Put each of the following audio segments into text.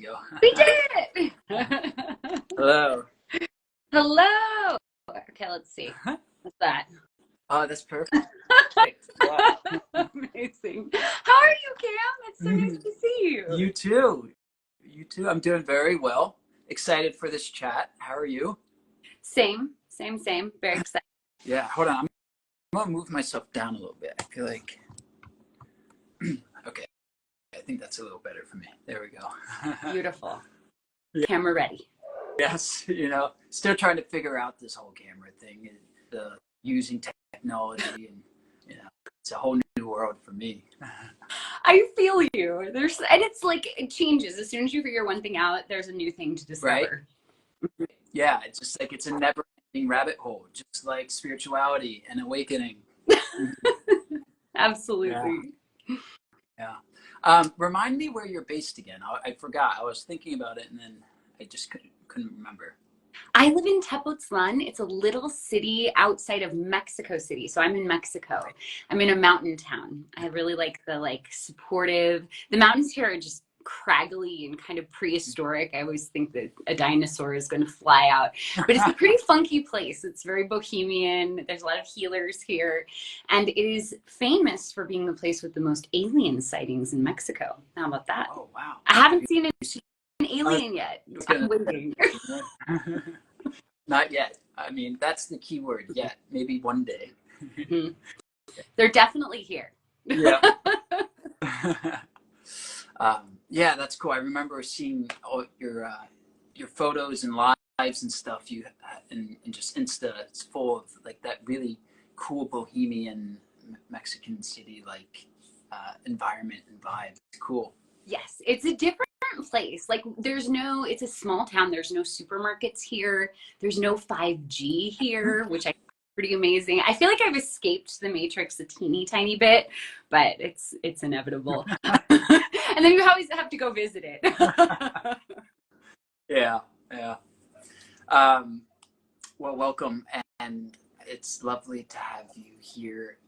go. We did it! Hello. Hello! Okay, let's see. What's that? Oh, that's perfect. Yeah. Amazing. How are you, Cam? It's so nice to see you. You too. You too. I'm doing very well. Excited for this chat. How are you? Same. Very excited. Yeah, hold on. I'm gonna move myself down a little bit. I feel like, okay. I think that's a little better for me. There we go. Beautiful. Yeah. Camera ready. Yes, still trying to figure out this whole camera thing and the using technology, and it's a whole new world for me. I feel you. And it's like it changes. As soon as you figure one thing out, there's a new thing to discover. Right? Yeah, it's just like it's a never-ending rabbit hole, just like spirituality and awakening. Absolutely. Yeah. Remind me where you're based again. I forgot. I was thinking about it and then I just couldn't remember. I live in Tepoztlan. It's a little city outside of Mexico City. So I'm in Mexico. I'm in a mountain town. I really like the supportive. The mountains here are just craggly and kind of prehistoric. I always think that a dinosaur is going to fly out. But it's a pretty funky place. It's very bohemian. There's a lot of healers here. And it is famous for being the place with the most alien sightings in Mexico. How about that? Oh, wow. I haven't seen an alien yet. I'm waiting. Not yet. I mean, that's the key word, yet. Maybe one day. Mm-hmm. They're definitely here. Yeah. Yeah, that's cool. I remember seeing all your photos and lives and stuff you and just Insta. It's full of like that really cool bohemian Mexican city environment and vibe. It's cool. Yes, it's a different place. Like it's a small town. There's no supermarkets here. There's no 5G here, which I think is pretty amazing. I feel like I've escaped the Matrix a teeny tiny bit, but it's inevitable. And then you always have to go visit it. Yeah. Well, welcome, and it's lovely to have you here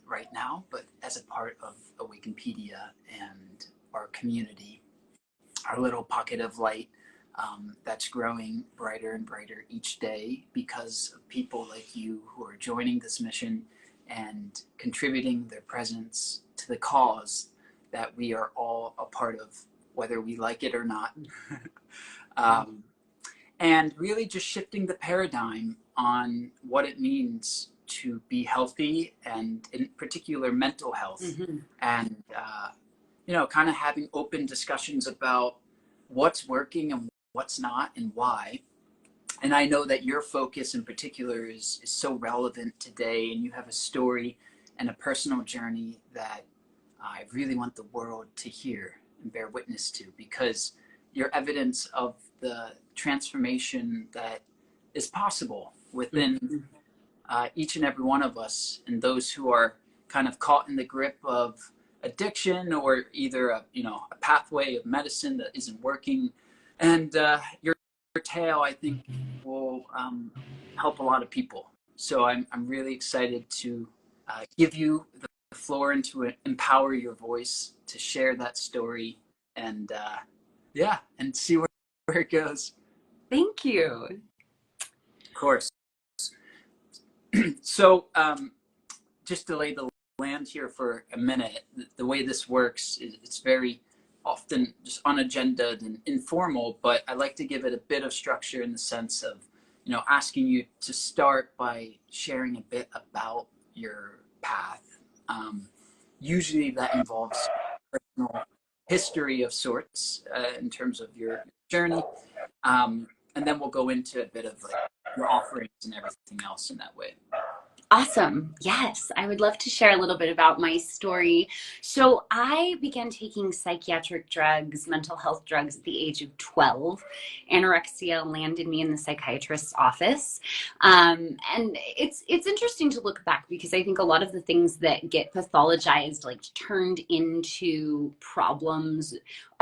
right now, but as a part of Awakenpedia and our community, our little pocket of light that's growing brighter and brighter each day because of people like you who are joining this mission and contributing their presence to the cause that we are all a part of, whether we like it or not. And really just shifting the paradigm on what it means to be healthy, and in particular mental health. Mm-hmm. And kind of having open discussions about what's working and what's not and why. And I know that your focus in particular is so relevant today, and you have a story and a personal journey that I really want the world to hear and bear witness to, because you're evidence of the transformation that is possible within each and every one of us, and those who are kind of caught in the grip of addiction or either a pathway of medicine that isn't working. And your tale, I think, will help a lot of people. So I'm really excited to give you the floor and to empower your voice to share that story and and see where it goes. Thank you. Of course. So just to lay the land here for a minute, the way this works is it's very often just unagendaed and informal, but I like to give it a bit of structure in the sense of, asking you to start by sharing a bit about your path. Usually that involves personal history of sorts in terms of your journey. And then we'll go into a bit of your offerings and everything else in that way. Awesome. Yes, I would love to share a little bit about my story. So I began taking psychiatric drugs, mental health drugs at the age of 12. Anorexia landed me in the psychiatrist's office. And it's interesting to look back, because I think a lot of the things that get pathologized, turned into problems,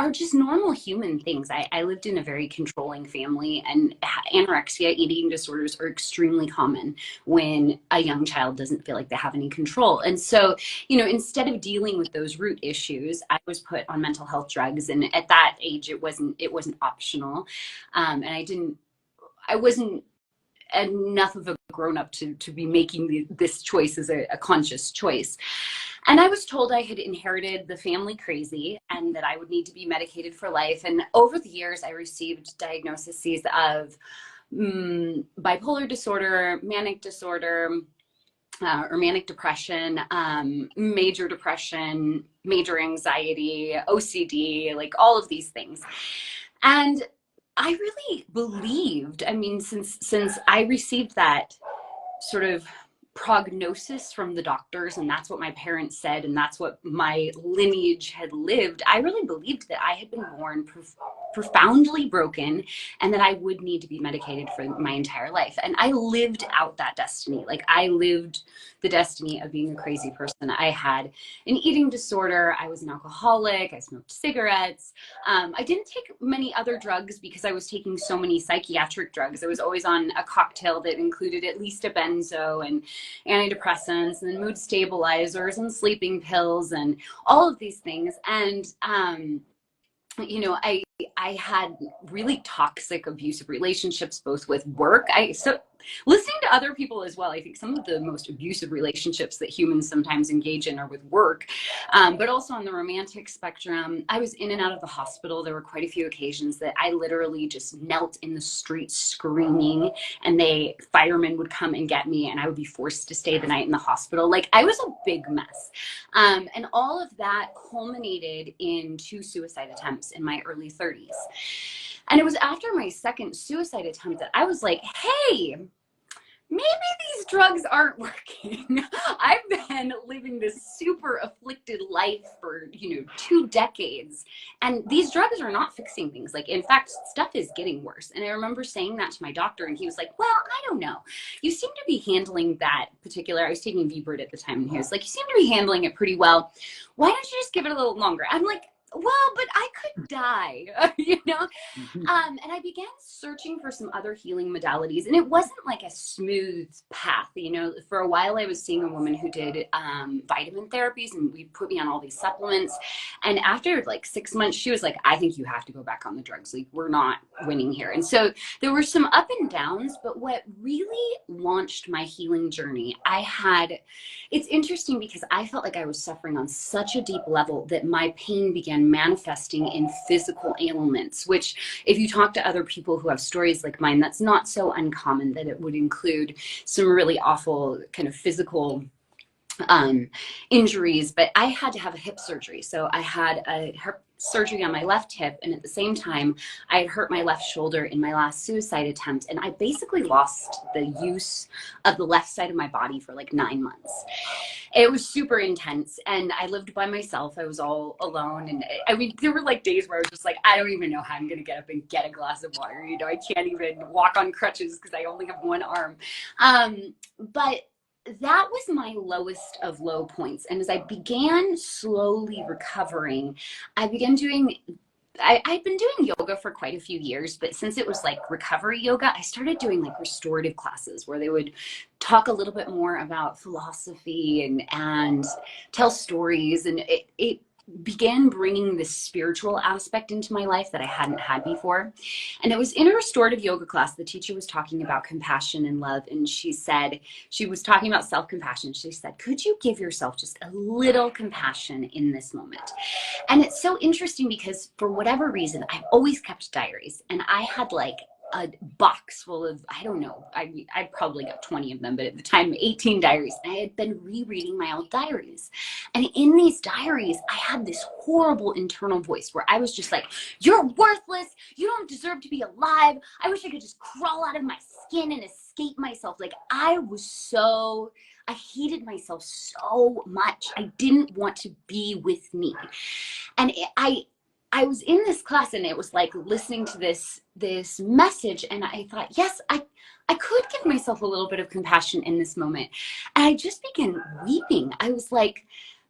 are just normal human things. I lived in a very controlling family, and anorexia, eating disorders are extremely common when a young child doesn't feel like they have any control. And so, instead of dealing with those root issues, I was put on mental health drugs. And at that age, it wasn't optional. And I wasn't enough of a grown up to be making this choice as a conscious choice. And I was told I had inherited the family crazy and that I would need to be medicated for life. And over the years, I received diagnoses of bipolar disorder, manic disorder, or manic depression, major depression, major anxiety, OCD, like all of these things. And I really believed, since I received that sort of prognosis from the doctors, and that's what my parents said, and that's what my lineage had lived, I really believed that I had been born profoundly broken and that I would need to be medicated for my entire life. And I lived out that destiny. Like, I lived the destiny of being a crazy person. I had an eating disorder. I was an alcoholic. I smoked cigarettes. I didn't take many other drugs because I was taking so many psychiatric drugs. I was always on a cocktail that included at least a benzo and antidepressants and mood stabilizers and sleeping pills and all of these things. And, I had really toxic, abusive relationships, both with work. So listening to other people as well, I think some of the most abusive relationships that humans sometimes engage in are with work, but also on the romantic spectrum. I was in and out of the hospital. There were quite a few occasions that I literally just knelt in the street screaming, and firemen would come and get me, and I would be forced to stay the night in the hospital. Like, I was a big mess. And all of that culminated in 2 suicide attempts in my early 30s. And it was after my second suicide attempt that I was like, hey, maybe these drugs aren't working. I've been living this super afflicted life for, 2 decades. And these drugs are not fixing things. Like, in fact, stuff is getting worse. And I remember saying that to my doctor, and he was like, well, I don't know. You seem to be handling that particular, I was taking V-Bird at the time, and he was like, you seem to be handling it pretty well. Why don't you just give it a little longer? I'm like, well, but I could die, And I began searching for some other healing modalities, and it wasn't like a smooth path. For a while I was seeing a woman who did vitamin therapies, and we put me on all these supplements. And after like 6 months, she was like, I think you have to go back on the drugs. Like, we're not winning here. And so there were some up and downs, but what really launched my healing journey, it's interesting because I felt like I was suffering on such a deep level that my pain began manifesting in physical ailments, which, if you talk to other people who have stories like mine, that's not so uncommon, that it would include some really awful kind of physical injuries. But I had to have a hip surgery. So I had a surgery on my left hip, and at the same time I had hurt my left shoulder in my last suicide attempt, and I basically lost the use of the left side of my body for like 9 months. It was super intense, and I lived by myself. I was all alone, and there were like days where I was just like, I don't even know how I'm gonna get up and get a glass of water. I can't even walk on crutches because I only have one arm. But that was my lowest of low points. And as I began slowly recovering, I'd been doing yoga for quite a few years, but since it was like recovery yoga, I started doing like restorative classes where they would talk a little bit more about philosophy and tell stories. And it began bringing this spiritual aspect into my life that I hadn't had before. And it was in a restorative yoga class, the teacher was talking about compassion and love. And she was talking about self-compassion. She said, could you give yourself just a little compassion in this moment? And it's so interesting because for whatever reason, I've always kept diaries, and I had like a box full of, I don't know, I probably got 20 of them, but at the time, 18 diaries. And I had been rereading my old diaries. And in these diaries, I had this horrible internal voice where I was just like, you're worthless. You don't deserve to be alive. I wish I could just crawl out of my skin and escape myself. Like, I hated myself so much. I didn't want to be with me. And I was in this class, and it was like listening to this message, and I thought, yes, I could give myself a little bit of compassion in this moment. And I just began weeping. I was like,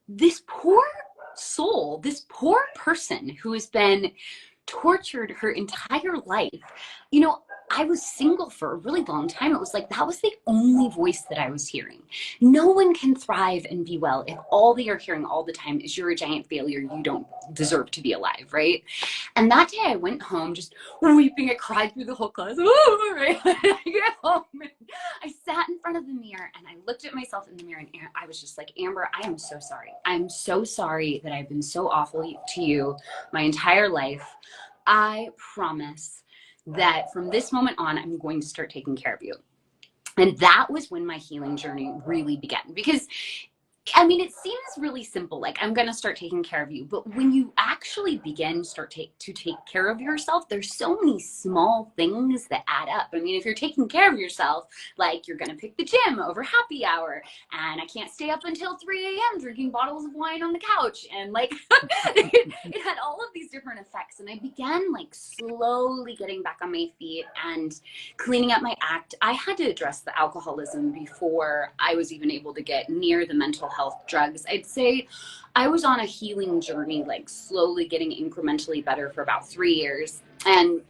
this poor soul, this poor person who has been tortured her entire life. You know, I was single for a really long time. It was like that was the only voice that I was hearing. No one can thrive and be well if all they are hearing all the time is you're a giant failure, you don't deserve to be alive, right? And that day I went home just weeping. I cried through the whole class. Right? I get home and I sat in front of the mirror and I looked at myself in the mirror and I was just like, Amber, I am so sorry. I'm so sorry that I've been so awful to you my entire life. I promise that from this moment on, I'm going to start taking care of you. And that was when my healing journey really began. Because I mean, it seems really simple, like I'm going to start taking care of you. But when you actually begin to take care of yourself, there's so many small things that add up. I mean, if you're taking care of yourself, like you're going to pick the gym over happy hour, and I can't stay up until 3 a.m. drinking bottles of wine on the couch. And like, it had all of these different effects. And I began like slowly getting back on my feet and cleaning up my act. I had to address the alcoholism before I was even able to get near the mental health drugs. I'd say I was on a healing journey, like slowly getting incrementally better for about 3 years. And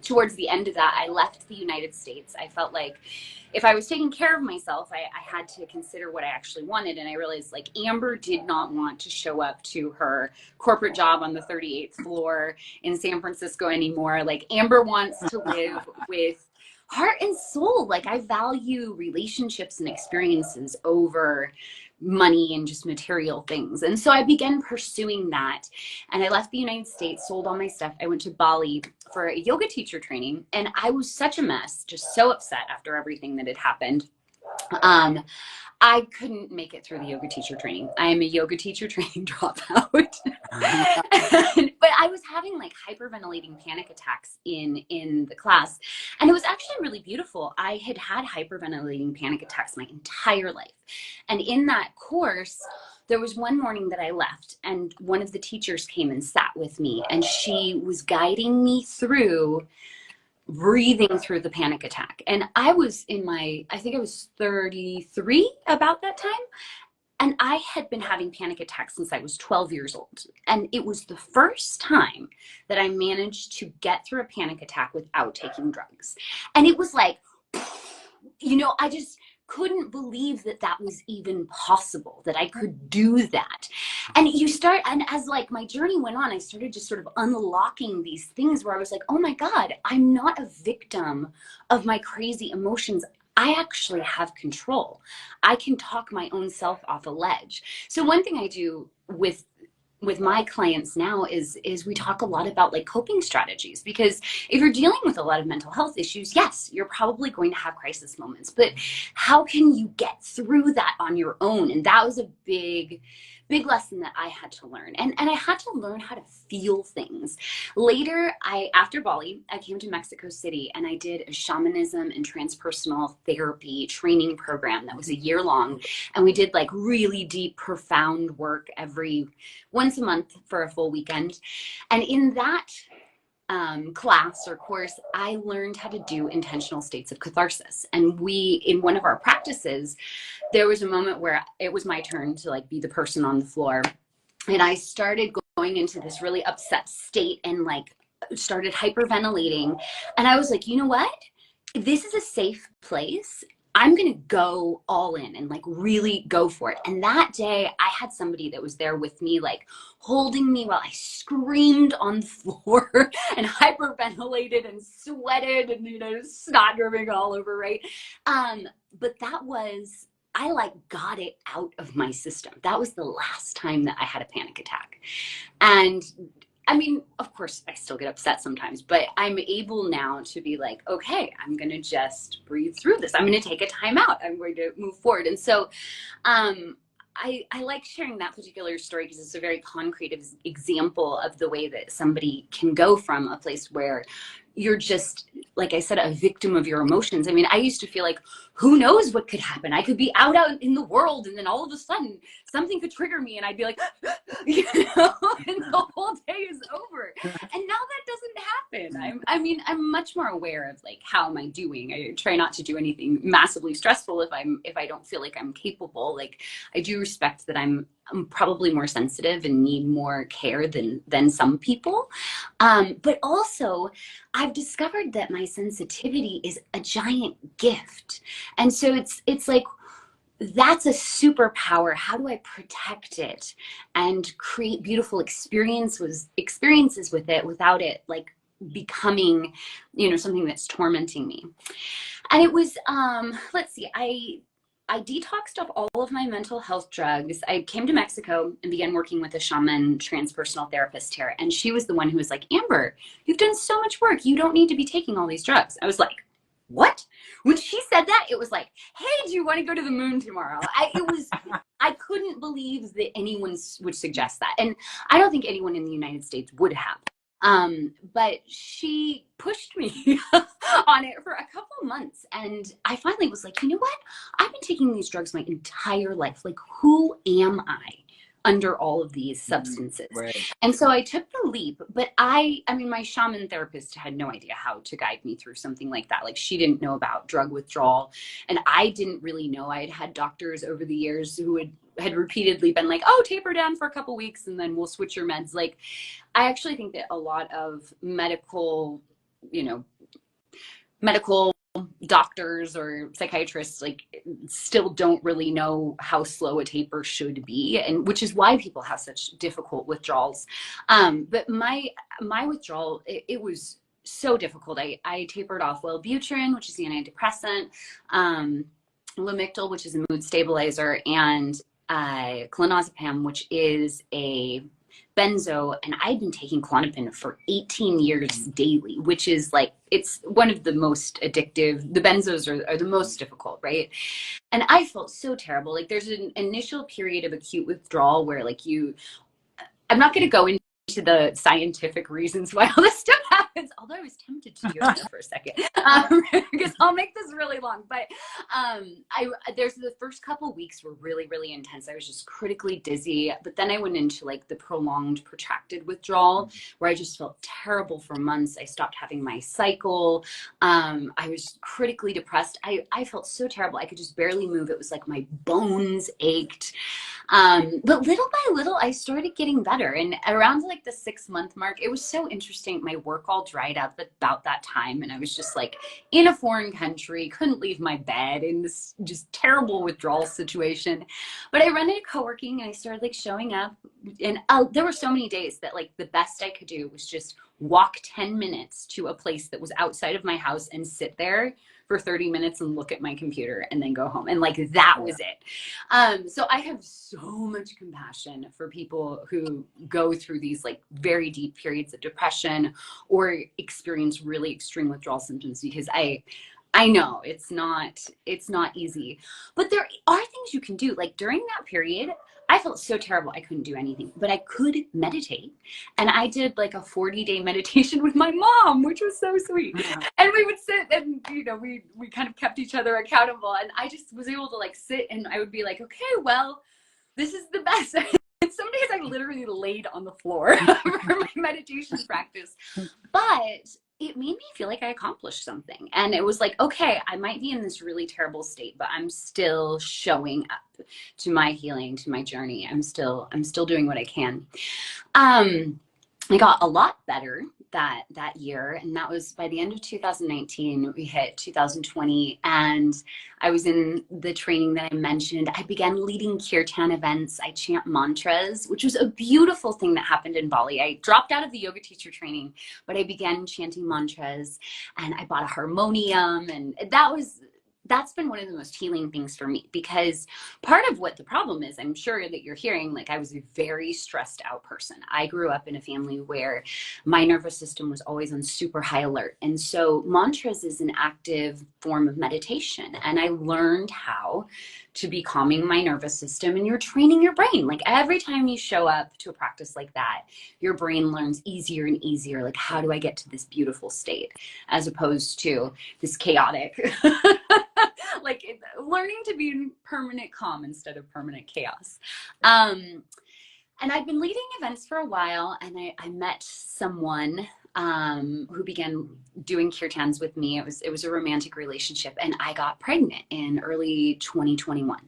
towards the end of that, I left the United States. I felt like if I was taking care of myself, I had to consider what I actually wanted. And I realized like Amber did not want to show up to her corporate job on the 38th floor in San Francisco anymore. Like Amber wants to live with heart and soul. Like I value relationships and experiences over money and just material things. And so I began pursuing that. And I left the United States, sold all my stuff. I went to Bali for a yoga teacher training. And I was such a mess, just so upset after everything that had happened. I couldn't make it through the yoga teacher training. I am a yoga teacher training dropout. But I was having like hyperventilating panic attacks in the class. And it was actually really beautiful. I had had hyperventilating panic attacks my entire life. And in that course, there was one morning that I left and one of the teachers came and sat with me and she was guiding me through breathing through the panic attack. And I was I think I was 33 about that time. And I had been having panic attacks since I was 12 years old. And it was the first time that I managed to get through a panic attack without taking drugs. And it was like, you know, I just couldn't believe that that was even possible, that I could do that. And and as like my journey went on, I started just sort of unlocking these things where I was like, oh my God, I'm not a victim of my crazy emotions. I actually have control. I can talk my own self off a ledge. So one thing I do with my clients now is we talk a lot about like coping strategies, because if you're dealing with a lot of mental health issues, yes, you're probably going to have crisis moments, but how can you get through that on your own? And that was a big lesson that I had to learn. And I had to learn how to feel things. Later, after Bali, I came to Mexico City and I did a shamanism and transpersonal therapy training program that was a year long. And we did like really deep, profound work once a month for a full weekend. And in that class or course, I learned how to do intentional states of catharsis. And in one of our practices, there was a moment where it was my turn to like be the person on the floor. And I started going into this really upset state and like started hyperventilating. And I was like, you know what? This is a safe place. I'm going to go all in and like really go for it. And that day I had somebody that was there with me, like holding me while I screamed on the floor and hyperventilated and sweated and, you know, snot dripping all over. Right. But I like got it out of my system. That was the last time that I had a panic attack. And I mean, of course, I still get upset sometimes, but I'm able now to be like, okay, I'm going to just breathe through this. I'm going to take a time out. I'm going to move forward. And so I like sharing that particular story because it's a very concrete example of the way that somebody can go from a place where you're just, like I said, a victim of your emotions. I mean, I used to feel like, who knows what could happen? I could be out in the world and then all of a sudden something could trigger me and I'd be like, you know, and the whole day is over. And now that doesn't happen. I mean, I'm much more aware of like, how am I doing? I try not to do anything massively stressful if I don't feel like I'm capable. Like, I do respect that I'm probably more sensitive and need more care than some people. But also, I've discovered that my sensitivity is a giant gift. And so it's like, that's a superpower. How do I protect it and create beautiful experiences with it without it like becoming, something that's tormenting me? And it was, let's see, I detoxed off all of my mental health drugs. I came to Mexico and began working with a shaman transpersonal therapist here. And she was the one who was like, Amber, you've done so much work. You don't need to be taking all these drugs. I was like, what? When she said that, it was like, hey, do you want to go to the moon tomorrow? I couldn't believe that anyone would suggest that. And I don't think anyone in the United States would have. But she pushed me on it for a couple of months. And I finally was like, you know what? I've been taking these drugs my entire life. Like, who am I under all of these substances? Right. And so I took the leap, but I mean, my shaman therapist had no idea how to guide me through something like that. Like, she didn't know about drug withdrawal. And I didn't really know. I had doctors over the years who had repeatedly been like, oh, taper down for a couple weeks and then we'll switch your meds. Like, I actually think that a lot of medical doctors or psychiatrists like still don't really know how slow a taper should be, and which is why people have such difficult withdrawals. But my withdrawal, it was so difficult. I tapered off Wellbutrin, which is the antidepressant, Lamictal, which is a mood stabilizer, and clonazepam, which is a benzo, and I'd been taking Klonopin for 18 years daily, which is like, it's one of the most addictive. The benzos are the most difficult, right? And I felt so terrible. Like, there's an initial period of acute withdrawal where like I'm not going to go into the scientific reasons why all this stuff happens, although I was tempted to do that for a second, because I'll make this really long. But there's the first couple weeks were really, really intense. I was just critically dizzy, but then I went into like the prolonged, protracted withdrawal where I just felt terrible for months. I stopped having my cycle. I was critically depressed. I felt so terrible. I could just barely move. It was like my bones ached. But little by little, I started getting better. And around like the 6-month mark, it was so interesting. My work all dried up at about that time. And I was just like in a foreign country, couldn't leave my bed in this just terrible withdrawal situation. But I rented co-working and I started like showing up. And there were so many days that like the best I could do was just walk 10 minutes to a place that was outside of my house and sit there for 30 minutes and look at my computer and then go home. And like, that was it. So I have so much compassion for people who go through these like very deep periods of depression or experience really extreme withdrawal symptoms, because I know it's not easy, but there are things you can do. Like, during that period, I felt so terrible. I couldn't do anything, but I could meditate. And I did like a 40-day meditation with my mom, which was so sweet. And we would sit and, we kind of kept each other accountable. And I just was able to like sit and I would be like, okay, well, this is the best. And some days I literally laid on the floor for my meditation practice, but it made me feel like I accomplished something. And it was like, okay, I might be in this really terrible state, but I'm still showing up to my healing, to my journey. I'm still doing what I can. I got a lot better that year, and that was by the end of 2019. We hit 2020, and I was in the training that I mentioned. I began leading kirtan events. I chant mantras, which was a beautiful thing that happened in Bali. I dropped out of the yoga teacher training, but I began chanting mantras, and I bought a harmonium, and that's been one of the most healing things for me, because part of what the problem is, I'm sure that you're hearing, like, I was a very stressed out person. I grew up in a family where my nervous system was always on super high alert. And so mantras is an active form of meditation. And I learned how to be calming my nervous system, and you're training your brain. Like, every time you show up to a practice like that, your brain learns easier and easier, like, how do I get to this beautiful state, as opposed to this chaotic like learning to be in permanent calm instead of permanent chaos. And I've been leading events for a while, and I met someone who began doing kirtans with me. It was a romantic relationship, and I got pregnant in early 2021.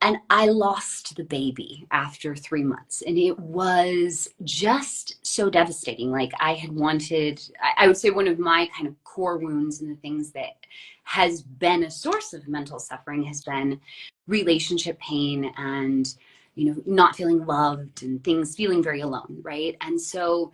And I lost the baby after 3 months. And it was just so devastating. Like I had wanted, I would say one of my kind of core wounds and the things that has been a source of mental suffering has been relationship pain and, you know, not feeling loved and things, feeling very alone, right? And so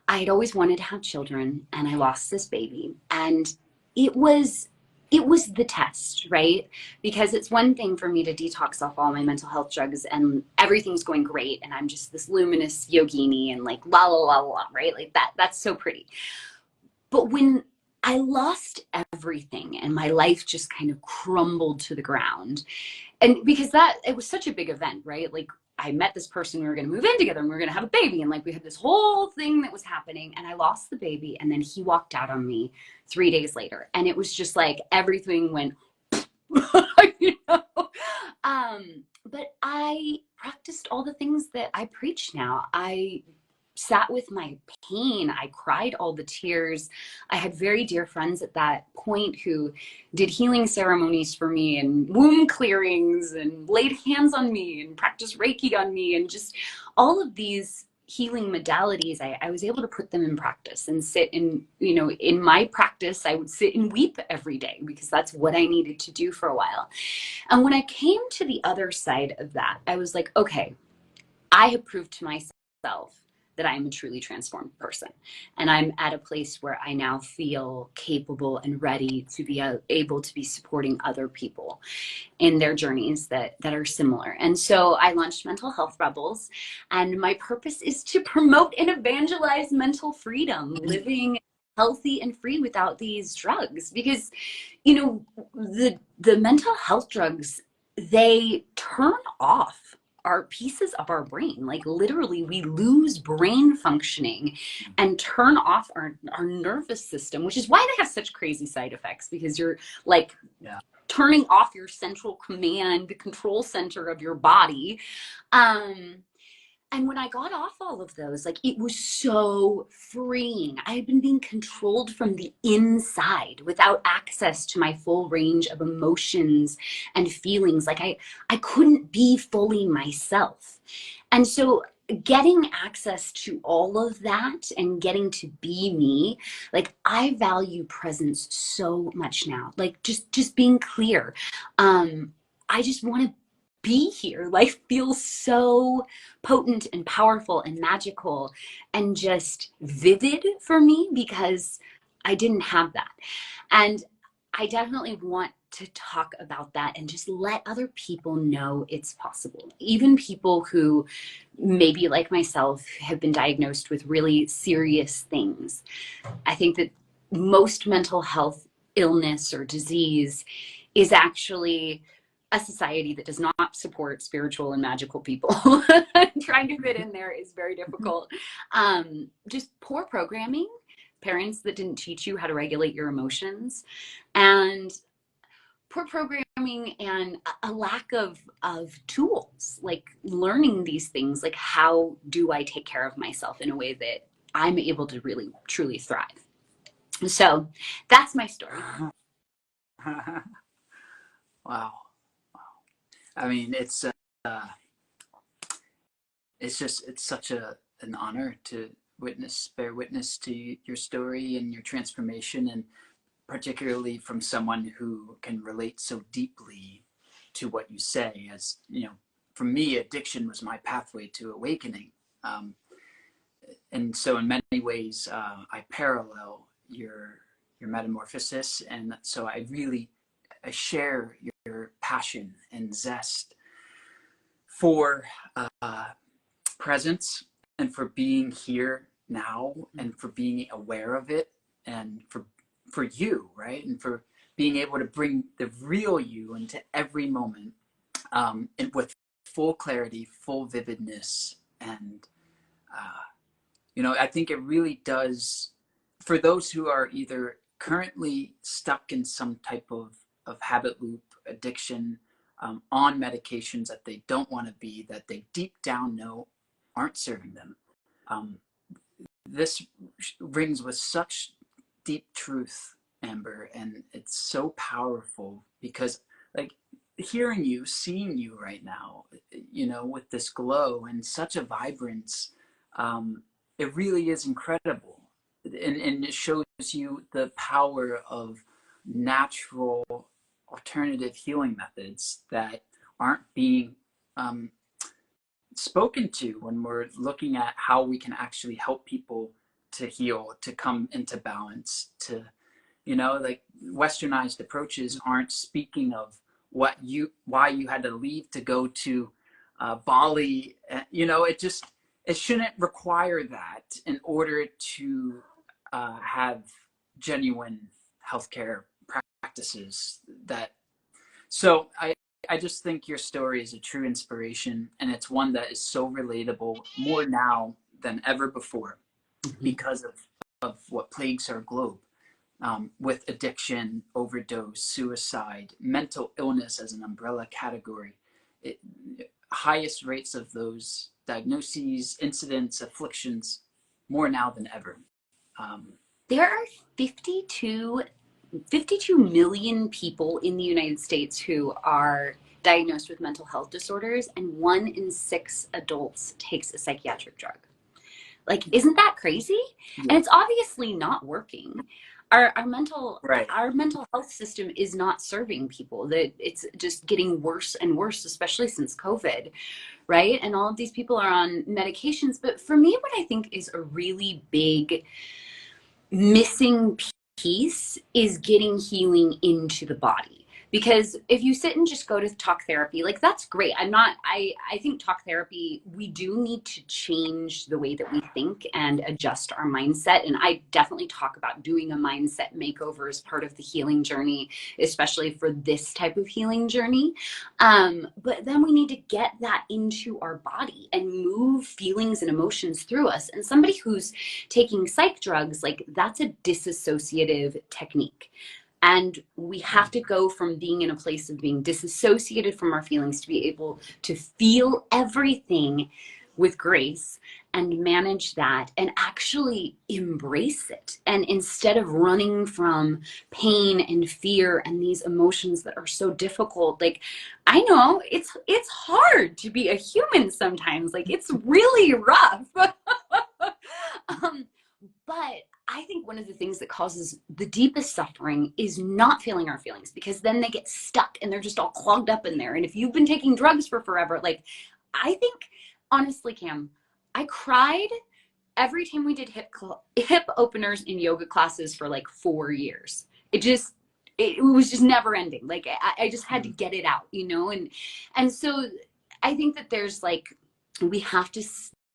I had always wanted to have children, and I lost this baby. And it was the test, right? Because it's one thing for me to detox off all my mental health drugs and everything's going great and I'm just this luminous yogini and like la la la la, right? Like that's so pretty. But when I lost everything and my life just kind of crumbled to the ground, and because it was such a big event, right? Like I met this person, we were going to move in together and we were going to have a baby. And like we had this whole thing that was happening, and I lost the baby. And then he walked out on me 3 days later. And it was just like everything went, you know? But I practiced all the things that I preach now. I sat with my pain. I cried all the tears. I had very dear friends at that point who did healing ceremonies for me and womb clearings and laid hands on me and practiced Reiki on me and just all of these healing modalities. I was able to put them in practice and sit in, you know, in my practice, I would sit and weep every day because that's what I needed to do for a while. And when I came to the other side of that, I was like, okay, I have proved to myself that I'm a truly transformed person. And I'm at a place where I now feel capable and ready to be able to be supporting other people in their journeys that are similar. And so I launched Mental Health Rebels, and my purpose is to promote and evangelize mental freedom, living healthy and free without these drugs. Because, you know, the mental health drugs, they turn off our pieces of our brain. Like literally we lose brain functioning and turn off our nervous system, which is why they have such crazy side effects, because you're like turning off your central command, the control center of your body. And when I got off all of those, like it was so freeing. I had been being controlled from the inside without access to my full range of emotions and feelings. Like I couldn't be fully myself. And so getting access to all of that and getting to be me, like I value presence so much now. Like just being clear. I just want to be here. Life feels so potent and powerful and magical and just vivid for me because I didn't have that. And I definitely want to talk about that and just let other people know it's possible. Even people who maybe like myself have been diagnosed with really serious things. I think that most mental health illness or disease is actually a society that does not support spiritual and magical people. Trying to fit in there is very difficult. Just poor programming, parents that didn't teach you how to regulate your emotions, and poor programming and a lack of tools, like learning these things, like how do I take care of myself in a way that I'm able to really, truly thrive. So that's my story. Wow. I mean, it's such an honor to bear witness to your story and your transformation, and particularly from someone who can relate so deeply to what you say. As you know, for me, addiction was my pathway to awakening, and so in many ways, I parallel your metamorphosis, and so I share your passion and zest for presence and for being here now and for being aware of it and for you, right? And for being able to bring the real you into every moment, and with full clarity, full vividness. And, I think it really does, for those who are either currently stuck in some type of habit loop, addiction, on medications that they don't want to be, that they deep down know aren't serving them. Um, this rings with such deep truth, Amber, and it's so powerful because, like, hearing you, seeing you right now, with this glow and such a vibrance, it really is incredible. And it shows you the power of natural alternative healing methods that aren't being um, spoken to when we're looking at how we can actually help people to heal, to come into balance, to, like, westernized approaches aren't speaking of why you had to leave to go to Bali. It shouldn't require that in order to have genuine healthcare practices. I just think your story is a true inspiration, and it's one that is so relatable more now than ever before because of what plagues our globe, with addiction, overdose, suicide, mental illness as an umbrella category. It, highest rates of those diagnoses, incidents, afflictions, more now than ever. There are 52 million people in the United States who are diagnosed with mental health disorders, and 1 in 6 adults takes a psychiatric drug. Like, isn't that crazy? Yeah. And it's obviously not working. Our mental Right. our mental health system is not serving people. That it's just getting worse and worse, especially since COVID, right? And all of these people are on medications. But for me, what I think is a really big missing piece is getting healing into the body. Because if you sit and just go to talk therapy, like, that's great. I think talk therapy, we do need to change the way that we think and adjust our mindset. And I definitely talk about doing a mindset makeover as part of the healing journey, especially for this type of healing journey. But then we need to get that into our body and move feelings and emotions through us. And somebody who's taking psych drugs, like, that's a disassociative technique. And we have to go from being in a place of being disassociated from our feelings to be able to feel everything with grace and manage that and actually embrace it. And instead of running from pain and fear and these emotions that are so difficult, like, I know it's hard to be a human sometimes. Like, it's really rough. But I think one of the things that causes the deepest suffering is not feeling our feelings, because then they get stuck and they're just all clogged up in there. And if you've been taking drugs for forever, like, I think, honestly, Cam, I cried every time we did hip openers in yoga classes for like 4 years. It was just never ending. Like, I just had to get it out, and so I think that there's, like, we have to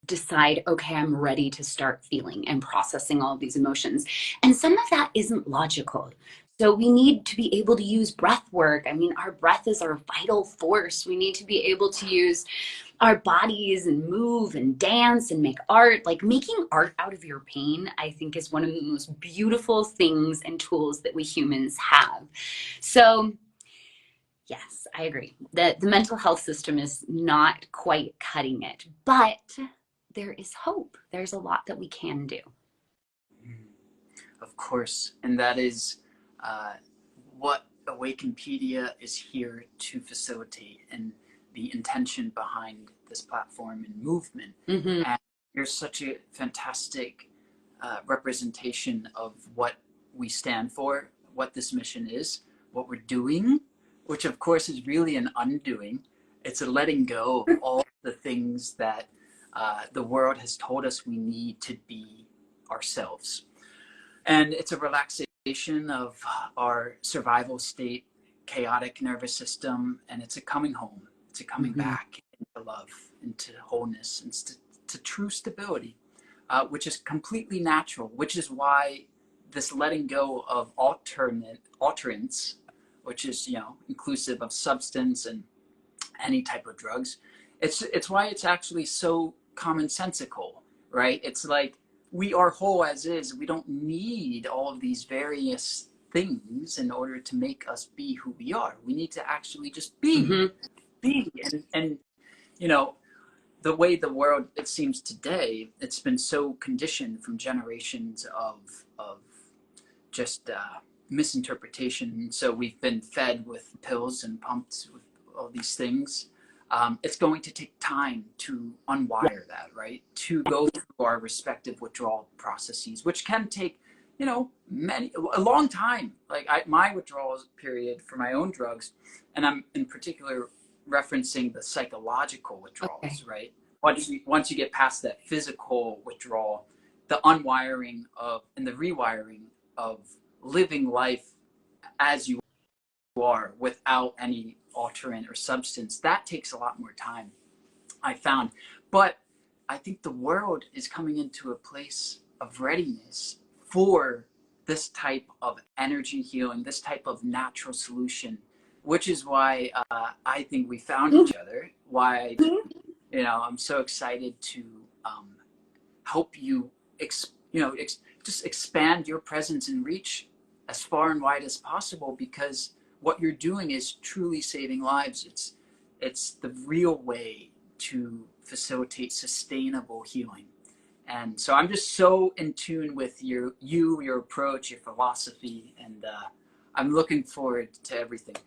decide, okay, I'm ready to start feeling and processing all of these emotions. And some of that isn't logical. So we need to be able to use breath work. I mean, our breath is our vital force. We need to be able to use our bodies and move and dance and make art. Like, making art out of your pain, I think, is one of the most beautiful things and tools that we humans have. So yes, I agree that the mental health system is not quite cutting it, but there is hope. There's a lot that we can do. Of course. And that is what Awakenpedia is here to facilitate, and the intention behind this platform and movement. Mm-hmm. And you're such a fantastic representation of what we stand for, what this mission is, what we're doing, which of course is really an undoing. It's a letting go of all the things that the world has told us we need to be ourselves. And it's a relaxation of our survival state, chaotic nervous system, and it's a coming home. It's a coming back into love, into wholeness, and to true stability, which is completely natural, which is why this letting go of alterants, which is, inclusive of substance and any type of drugs, it's why it's actually so commonsensical, right? It's like, we are whole as is. We don't need all of these various things in order to make us be who we are. We need to actually just be, and the way the world, it seems today, it's been so conditioned from generations of just misinterpretation. So we've been fed with pills and pumped with all these things. It's going to take time to unwire that, right? To go through our respective withdrawal processes, which can take, you know, a long time. Like my withdrawal period for my own drugs, and I'm in particular referencing the psychological withdrawals, Okay. right? Once you get past that physical withdrawal, the unwiring of and the rewiring of living life as you are without any alterant or substance, that takes a lot more time, I found. But I think the world is coming into a place of readiness for this type of energy healing, this type of natural solution, which is why I think we found each other. Why, you know, I'm so excited to help you, just expand your presence and reach as far and wide as possible, because what you're doing is truly saving lives. It's the real way to facilitate sustainable healing. And so I'm just so in tune with your approach, your philosophy, and I'm looking forward to everything.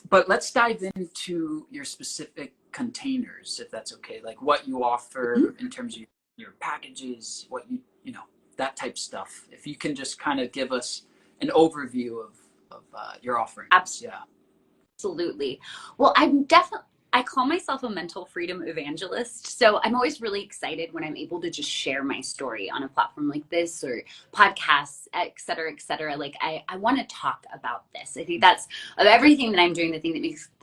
But let's dive into your specific containers, if that's okay. Like what you offer in terms of your packages, what you know, that type stuff. If you can just kind of give us an overview of your offerings. Absolutely. Yeah. Absolutely. Well, I call myself a mental freedom evangelist. So I'm always really excited when I'm able to just share my story on a platform like this or podcasts, et cetera, et cetera. Like I want to talk about this. I think that's of everything that I'm doing, the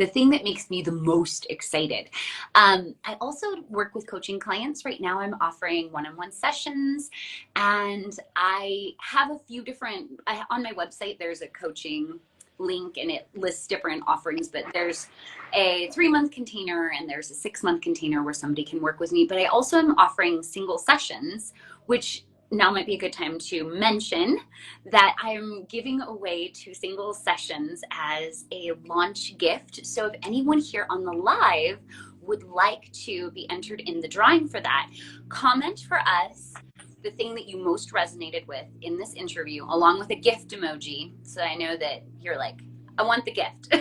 thing that makes me the most excited. I also work with coaching clients. Right now I'm offering one-on-one sessions, and I have a few different, on my website, there's a coaching link and it lists different offerings, but there's a 3-month container and there's a 6-month container where somebody can work with me. But I also am offering single sessions, which now might be a good time to mention that I'm giving away 2 single sessions as a launch gift. So if anyone here on the live would like to be entered in the drawing for that, comment for us the thing that you most resonated with in this interview, along with a gift emoji, so I know that you're like, I want the gift.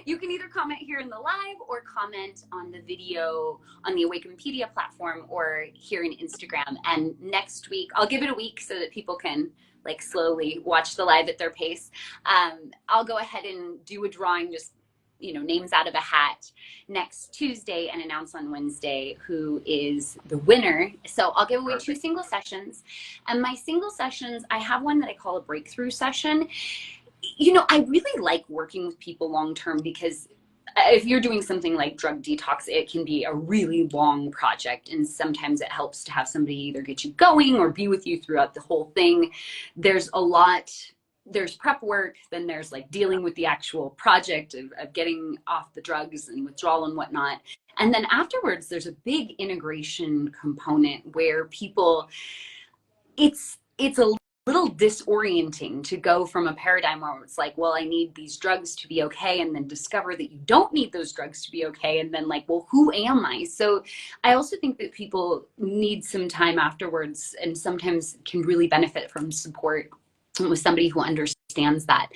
You can either comment here in the live or comment on the video on the Awakenpedia platform or here in Instagram. And next week, I'll give it a week so that people can like slowly watch the live at their pace. I'll go ahead and do a drawing, just names out of a hat next Tuesday and announce on Wednesday who is the winner. So I'll give away 2 single sessions. And my single sessions, I have one that I call a breakthrough session. I really like working with people long-term, because if you're doing something like drug detox, it can be a really long project. And sometimes it helps to have somebody either get you going or be with you throughout the whole thing. There's prep work, then there's like dealing with the actual project of getting off the drugs and withdrawal and whatnot. And then afterwards, there's a big integration component where it's a little disorienting to go from a paradigm where it's like, well, I need these drugs to be okay, and then discover that you don't need those drugs to be okay, and then like, well, who am I? So I also think that people need some time afterwards, and sometimes can really benefit from support with somebody who understands that.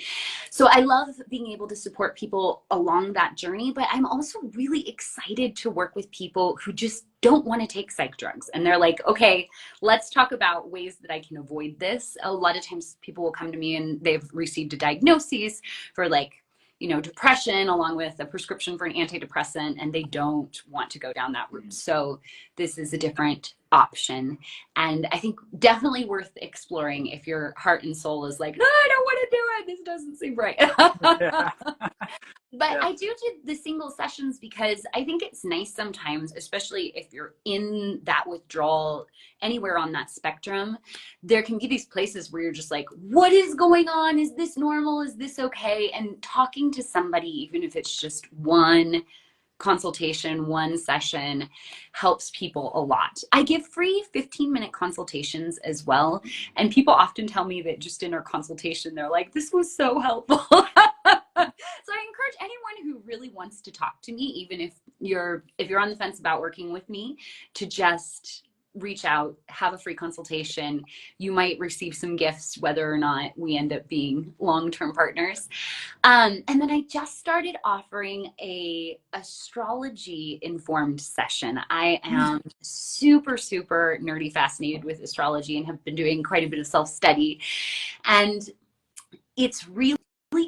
So I love being able to support people along that journey, but I'm also really excited to work with people who just don't want to take psych drugs. And they're like, okay, let's talk about ways that I can avoid this. A lot of times people will come to me and they've received a diagnosis for like, depression along with a prescription for an antidepressant, and they don't want to go down that route. So this is a different option. And I think definitely worth exploring if your heart and soul is like, no, I don't want to do it. This doesn't seem right. Yeah. But Yeah. I do the single sessions because I think it's nice sometimes, especially if you're in that withdrawal, anywhere on that spectrum, there can be these places where you're just like, what is going on? Is this normal? Is this okay? And talking to somebody, even if it's just one consultation, one session, helps people a lot. I give free 15-minute consultations as well. And people often tell me that just in our consultation, they're like, this was so helpful. So I encourage anyone who really wants to talk to me, even if you're on the fence about working with me, to just reach out, have a free consultation. You might receive some gifts, whether or not we end up being long-term partners. And then I just started offering a astrology informed session. I am super, super nerdy fascinated with astrology and have been doing quite a bit of self-study. And it's really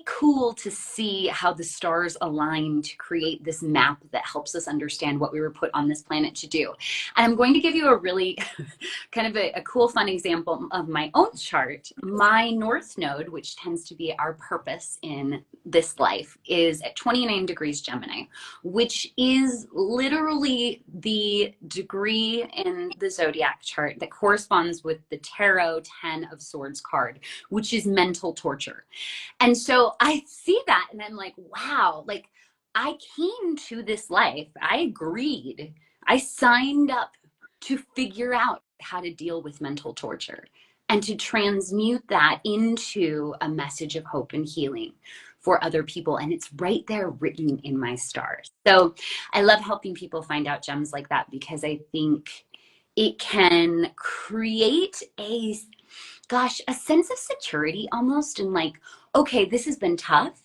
cool to see how the stars align to create this map that helps us understand what we were put on this planet to do. And I'm going to give you a really kind of a cool, fun example of my own chart. My North Node, which tends to be our purpose in this life, is at 29 degrees Gemini, which is literally the degree in the zodiac chart that corresponds with the Tarot 10 of Swords card, which is mental torture. And so I see that and I'm like, wow, like I came to this life, I agreed, I signed up to figure out how to deal with mental torture and to transmute that into a message of hope and healing for other people. And it's right there written in my stars. So I love helping people find out gems like that, because I think it can create a sense of security almost, and like, okay, this has been tough.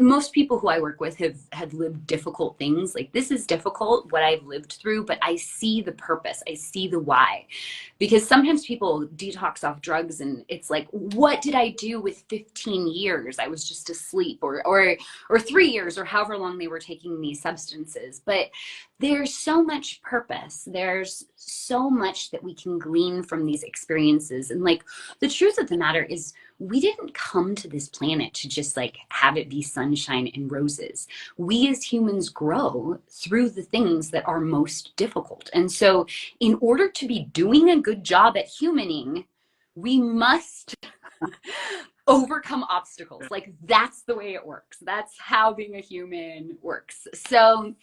Most people who I work with have lived difficult things. Like, this is difficult, what I've lived through, but I see the purpose. I see the why. Because sometimes people detox off drugs and it's like, what did I do with 15 years? I was just asleep, or 3 years, or however long they were taking these substances. But there's so much purpose. There's so much that we can glean from these experiences. And like, the truth of the matter is, we didn't come to this planet to just like have it be sunshine and roses. We as humans grow through the things that are most difficult. And so in order to be doing a good job at humaning, we must overcome obstacles. Like, that's the way it works. That's how being a human works. So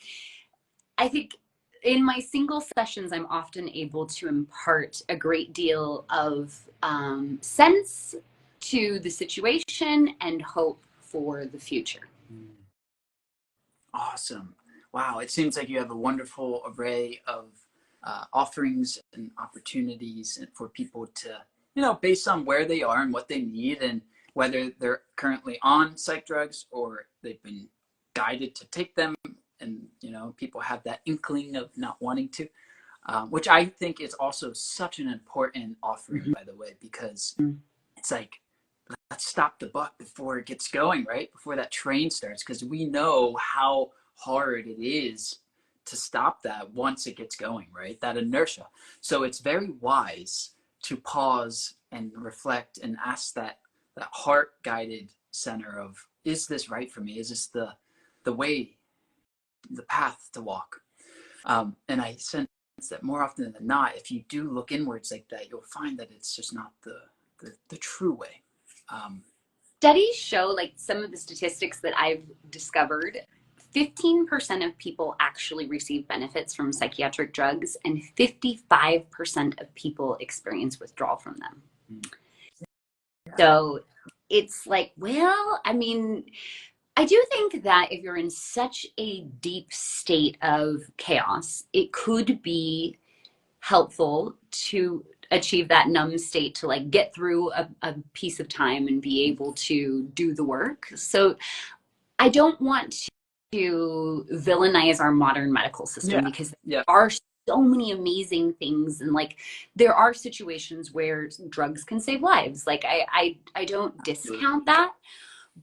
I think in my single sessions, I'm often able to impart a great deal of sense to the situation and hope for the future. Awesome. Wow. It seems like you have a wonderful array of offerings and opportunities for people to, based on where they are and what they need, and whether they're currently on psych drugs or they've been guided to take them. And, people have that inkling of not wanting to, which I think is also such an important offering, by the way, because it's like, let's stop the buck before it gets going, right? Before that train starts, because we know how hard it is to stop that once it gets going, right? That inertia. So it's very wise to pause and reflect and ask that heart-guided center of, is this right for me? Is this the way, the path to walk? And I sense that more often than not, if you do look inwards like that, you'll find that it's just not the true way. Studies show, like some of the statistics that I've discovered, 15% of people actually receive benefits from psychiatric drugs, and 55% of people experience withdrawal from them. So it's like, well, I mean, I do think that if you're in such a deep state of chaos, it could be helpful to achieve that numb state, to like get through a piece of time and be able to do the work. So I don't want to villainize our modern medical system, because there are so many amazing things, and like there are situations where drugs can save lives. Like I don't discount that,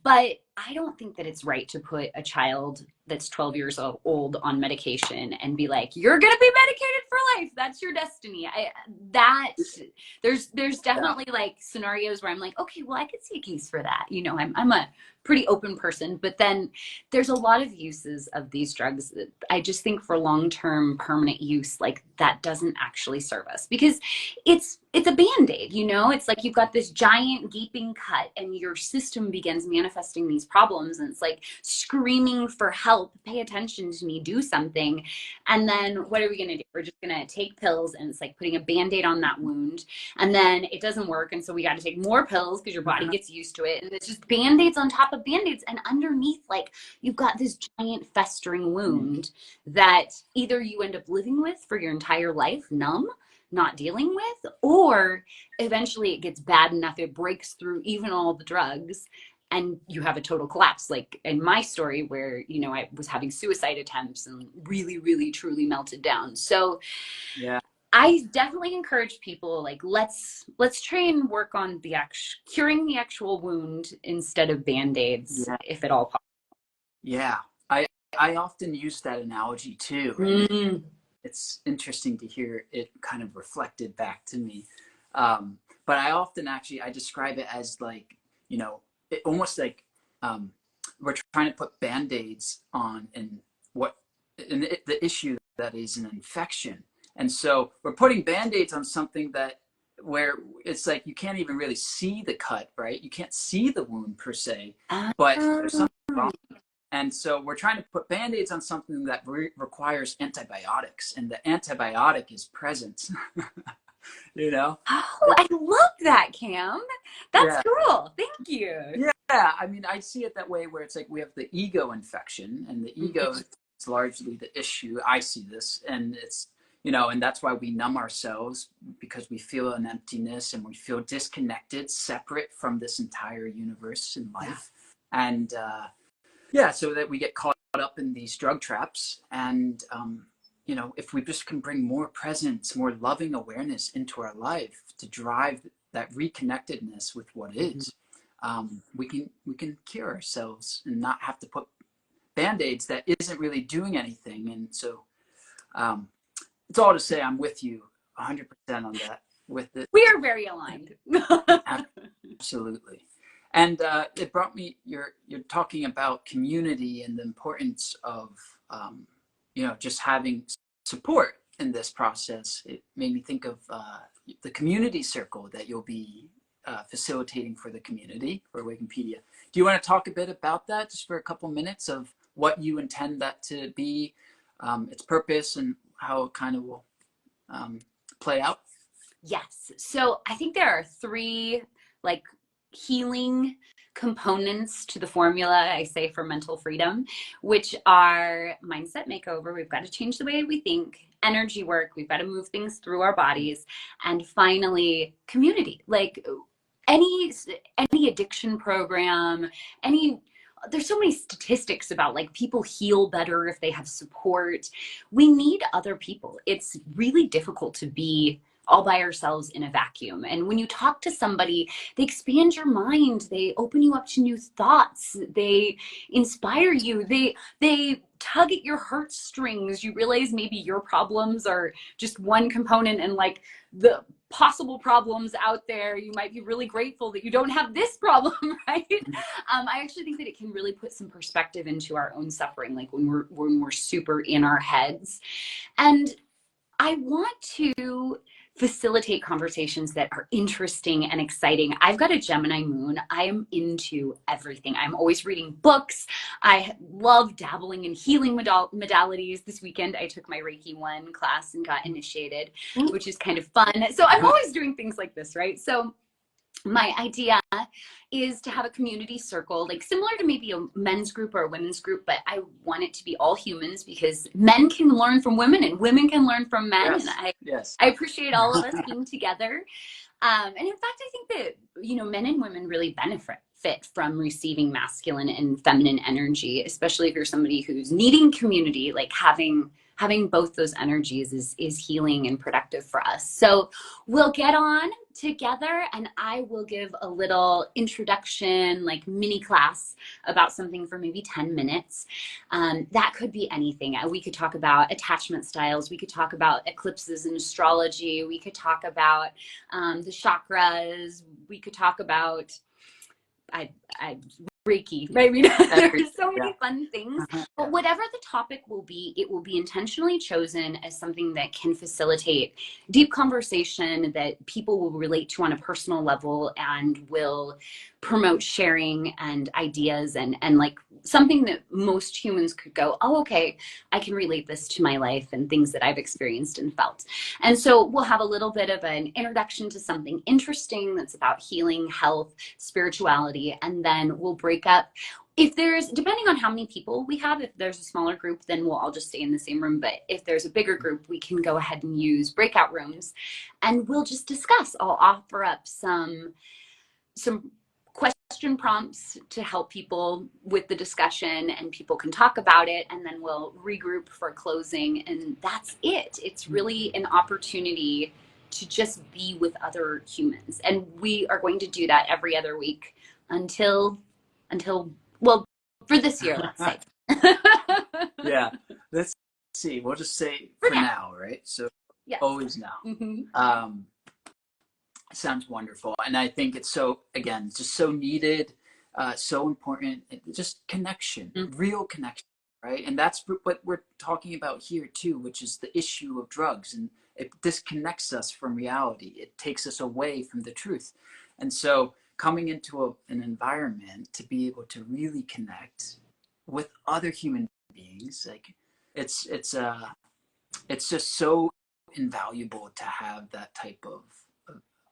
but I don't think that it's right to put a child that's 12 years old on medication and be like, you're going to be medicated for life. That's your destiny. There's definitely like scenarios where I'm like, okay, well, I could see a case for that. I'm a pretty open person, but then there's a lot of uses of these drugs that I just think for long-term permanent use, like that doesn't actually serve us, because it's a Band-Aid, it's like you've got this giant gaping cut and your system begins manifesting these problems, and it's like screaming for help, pay attention to me, do something. And then what are we going to do? We're just going to take pills, and it's like putting a Band-Aid on that wound, and then it doesn't work, and so we got to take more pills because your body gets used to it, and it's just Band-Aids on top of Band-Aids, and underneath, like, you've got this giant festering wound that either you end up living with for your entire life, numb, not dealing with, or eventually it gets bad enough it breaks through even all the drugs and you have a total collapse, like in my story where, you know, I was having suicide attempts and really, really, truly melted down. So Yeah. I definitely encourage people, like, let's try and work on the curing the actual wound instead of Band-Aids, Yeah. if at all possible. Yeah. I often use that analogy too. And it's interesting to hear it kind of reflected back to me. But I often actually, I describe it as like, you know, almost like we're trying to put Band-Aids on the issue that is an infection. And so we're putting Band-Aids on something that where it's like you can't even really see the cut, right? You can't see the wound per se, but there's something wrong. And so we're trying to put Band-Aids on something that requires antibiotics, and the antibiotic is presence. You know? Oh, I love that, Cam. That's Yeah. cool. Thank you. Yeah. I mean, I see it that way where it's like we have the ego infection, and the ego is largely the issue. I see this, and it's, you know, and that's why we numb ourselves, because we feel an emptiness and we feel disconnected, separate from this entire universe in life. Yeah. And, yeah, so that we get caught up in these drug traps. And, you know, if we just can bring more presence, more loving awareness into our life to drive that reconnectedness with what is, we can cure ourselves and not have to put Band-Aids that isn't really doing anything. And so it's all to say I'm with you 100% on that. With it, we are very aligned. Absolutely. And it brought me, you're talking about community and the importance of, you know, just having support in this process. It made me think of the community circle that you'll be facilitating for the community for Awakenpedia. Do you want to talk a bit about that, just for a couple minutes, of what you intend that to be, its purpose, and how it kind of will play out? Yes. So I think there are three, like, healing components to the formula, I say, for mental freedom, which are mindset makeover. We've got to change the way we think, energy work. We've got to move things through our bodies. And finally, community. Like any addiction program, there's so many statistics about, like, people heal better if they have support. We need other people. It's really difficult to be all by ourselves in a vacuum. And when you talk to somebody, they expand your mind, they open you up to new thoughts, they inspire you, they tug at your heartstrings. You realize maybe your problems are just one component, and, like, the possible problems out there, you might be really grateful that you don't have this problem, right? I actually think that it can really put some perspective into our own suffering, like when we're super in our heads. And I want to facilitate conversations that are interesting and exciting. I've got a Gemini moon. I am into everything. I'm always reading books. I love dabbling in healing modalities. This weekend, I took my Reiki 1 class and got initiated, which is kind of fun. So I'm always doing things like this, right? So my idea is to have a community circle, like similar to maybe a men's group or a women's group, but I want it to be all humans, because men can learn from women and women can learn from men. Yes. And Yes. I appreciate all of us being together. And in fact, I think that, you know, men and women really benefit from receiving masculine and feminine energy, especially if you're somebody who's needing community. Like having both those energies is healing and productive for us. So we'll get on together and I will give a little introduction, like mini class about something for maybe 10 minutes. That could be anything. We could talk about attachment styles. We could talk about eclipses in astrology. We could talk about the chakras. We could talk about Reiki, right? I mean, there are so Yeah. many fun things, but whatever the topic will be, it will be intentionally chosen as something that can facilitate deep conversation that people will relate to on a personal level and will promote sharing and ideas and like something that most humans could go, oh, okay, I can relate this to my life and things that I've experienced and felt. And so we'll have a little bit of an introduction to something interesting that's about healing, health, spirituality, and then we'll break up. If there's, depending on how many people we have, if there's a smaller group, then we'll all just stay in the same room. But if there's a bigger group, we can go ahead and use breakout rooms and we'll just discuss. I'll offer up some question prompts to help people with the discussion and people can talk about it, and then we'll regroup for closing, and that's it. It's really an opportunity to just be with other humans, and we are going to do that every other week until well, for this year, let's say. Yeah, let's see, we'll just say For for now, right? So yes. always now. Sounds wonderful. And I think it's so, again, just so needed, so important. Just connection, real connection, right? And that's what we're talking about here too, which is the issue of drugs. And it disconnects us from reality. It takes us away from the truth. And so coming into an environment to be able to really connect with other human beings, like it's just so invaluable to have that type of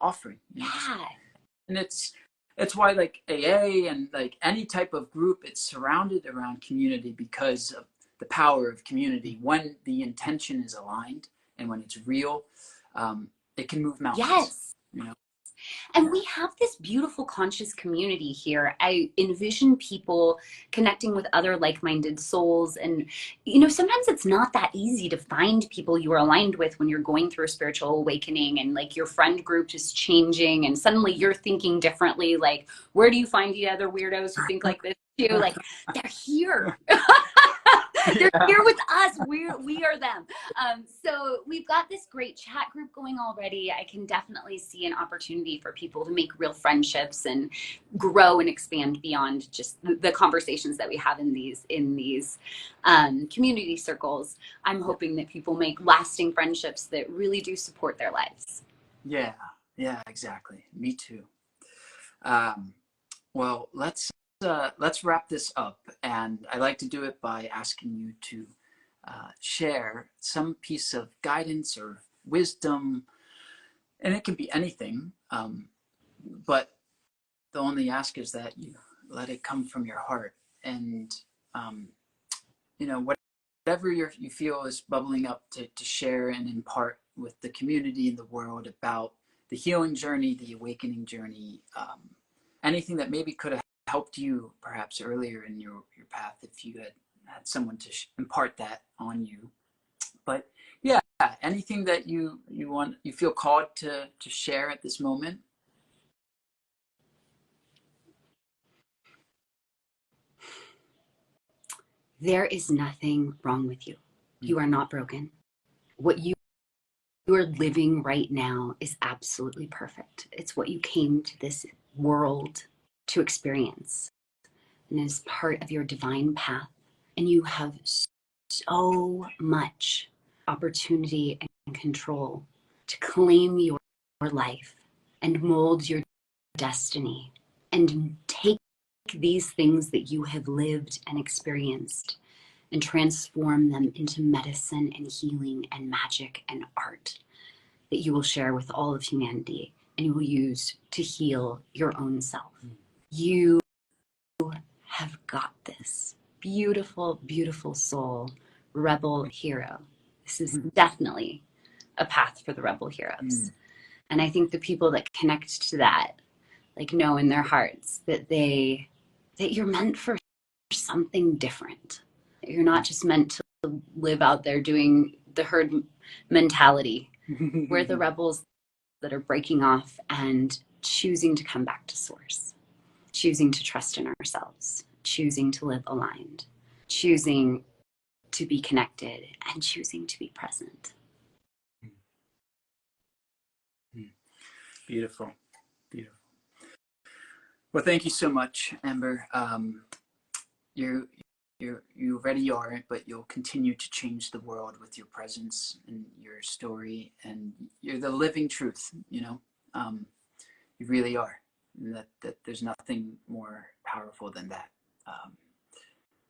offering. Yeah. And it's why like AA and like any type of group, it's surrounded around community because of the power of community. When the intention is aligned and when it's real, it can move mountains. Yes. You know? And we have this beautiful conscious community here. I envision people connecting with other like-minded souls. And, you know, sometimes it's not that easy to find people you are aligned with when you're going through a spiritual awakening and like your friend group is changing and suddenly you're thinking differently. Like, where do you find the other weirdos who think like this too? Like, they're here. They're here with us. We are them. So we've got this great chat group going already. I can definitely see an opportunity for people to make real friendships and grow and expand beyond just the conversations that we have in these community circles. I'm hoping that people make lasting friendships that really do support their lives. Yeah, exactly. Me too. Well, let's wrap this up, and I like to do it by asking you to share some piece of guidance or wisdom, and it can be anything. But the only ask is that you let it come from your heart, and um, you know, whatever you feel is bubbling up to share and impart with the community and the world about the healing journey, the awakening journey, anything that maybe could have helped you perhaps earlier in your path if you had someone to impart that on you. But yeah, anything that you feel called to share at this moment. There is nothing wrong with you. You are not broken. What you are living right now is absolutely perfect. It's what you came to this world to experience, and is part of your divine path. And you have so much opportunity and control to claim your life and mold your destiny and take these things that you have lived and experienced and transform them into medicine and healing and magic and art that you will share with all of humanity and you will use to heal your own self. You have got this. Beautiful, beautiful soul, rebel hero. This is definitely a path for the rebel heroes. And I think the people that connect to that, like, know in their hearts that you're meant for something different. You're not just meant to live out there doing the herd mentality. We're the rebels that are breaking off and choosing to come back to source, choosing to trust in ourselves, choosing to live aligned, choosing to be connected, and choosing to be present. Beautiful. Beautiful. Well, thank you so much, Amber. You you already are, but you'll continue to change the world with your presence and your story, and you're the living truth. You really are. And that there's nothing more powerful than that.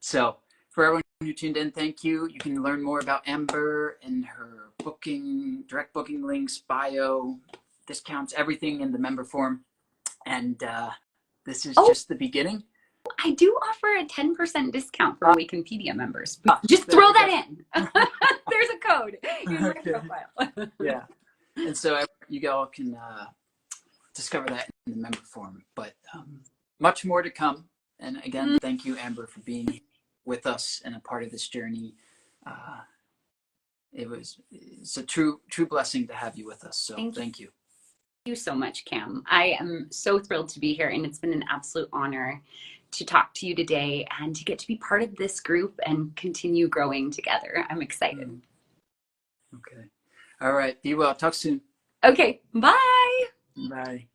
So for everyone who tuned in, thank you. You can learn more about Amber and her direct booking links, bio, discounts, everything in the member form. And this is Oh, just the beginning. I do offer a 10% discount for Awakenpedia members. Just There throw we that go. in. There's a code in my Okay. profile. Yeah. And so you all can discover that in the member form. But much more to come. And again, thank you, Amber, for being with us and a part of this journey. It's a true blessing to have you with us. So thank you. Thank you so much, Cam. I am so thrilled to be here, and it's been an absolute honor to talk to you today and to get to be part of this group and continue growing together. I'm excited. Okay. All right. Be well. Talk soon. Okay. Bye. Bye.